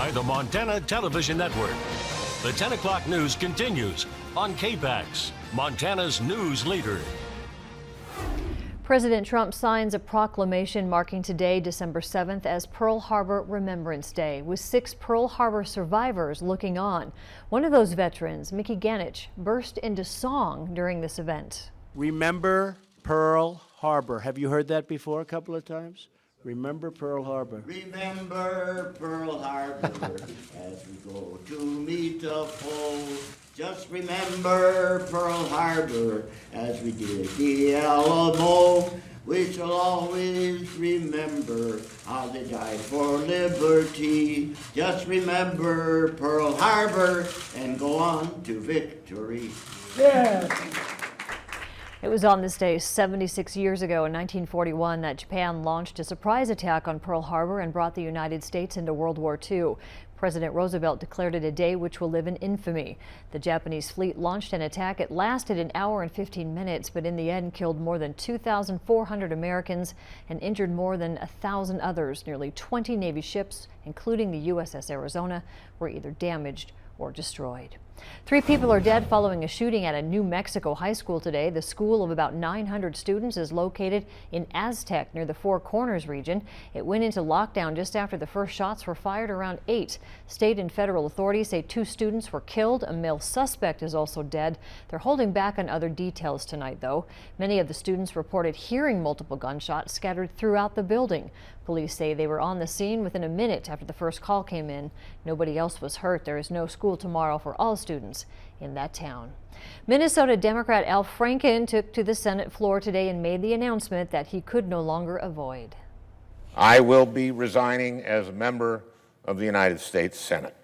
by the Montana Television Network. The 10 o'clock news continues on KPAX, Montana's news leader. President Trump signs a proclamation marking today, December 7th, as Pearl Harbor Remembrance Day, with 6 Pearl Harbor survivors looking on. One of those veterans, Mickey Ganich, burst into song during this event. Remember Pearl Harbor. Have you heard that before a couple of times? Remember Pearl Harbor. Remember Pearl Harbor as we go to meet the foe. Just remember Pearl Harbor as we dig the Alamo. We shall always remember how they died for liberty. Just remember Pearl Harbor and go on to victory. Yeah. It was on this day 76 years ago in 1941 that Japan launched a surprise attack on Pearl Harbor and brought the United States into World War II. President Roosevelt declared it a day which will live in infamy. The Japanese fleet launched an attack. It lasted an hour and 15 minutes, but in the end killed more than 2,400 Americans and injured more than 1,000 others. Nearly 20 Navy ships, including the USS Arizona, were either damaged or destroyed. 3 people are dead following a shooting at a New Mexico high school today. The school of about 900 students is located in Aztec near the Four Corners region. It went into lockdown just after the first shots were fired around 8. State and federal authorities say 2 students were killed. A male suspect is also dead. They're holding back on other details tonight, though. Many of the students reported hearing multiple gunshots scattered throughout the building. Police say they were on the scene within a minute after the first call came in. Nobody else was hurt. There is no school tomorrow for all students in that town. Minnesota Democrat Al Franken took to the Senate floor today and made the announcement that he could no longer avoid. I will be resigning as a member of the United States Senate.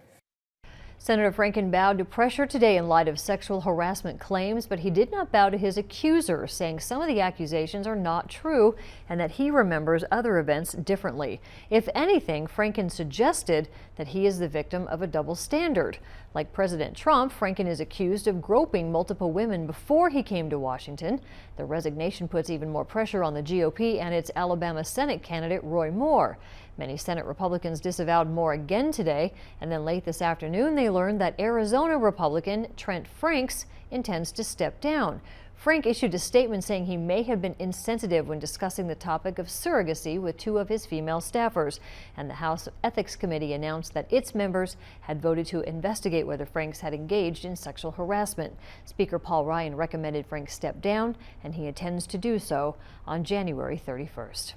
Senator Franken bowed to pressure today in light of sexual harassment claims, but he did not bow to his accuser, saying some of the accusations are not true and that he remembers other events differently. If anything, Franken suggested that he is the victim of a double standard. Like President Trump, Franken is accused of groping multiple women before he came to Washington. The resignation puts even more pressure on the GOP and its Alabama Senate candidate Roy Moore. Many Senate Republicans disavowed Moore again today, and then late this afternoon they learned that Arizona Republican Trent Franks intends to step down. Frank issued a statement saying he may have been insensitive when discussing the topic of surrogacy with 2 of his female staffers, and the House Ethics Committee announced that its members had voted to investigate whether Franks had engaged in sexual harassment. Speaker Paul Ryan recommended Frank step down, and he intends to do so on January 31st.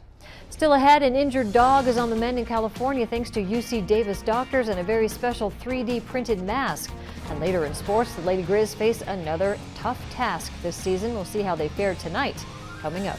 Still ahead, an injured dog is on the mend in California thanks to UC Davis doctors and a very special 3D printed mask. And later in sports, the Lady Grizz face another tough task this season. We'll see how they fare tonight, coming up.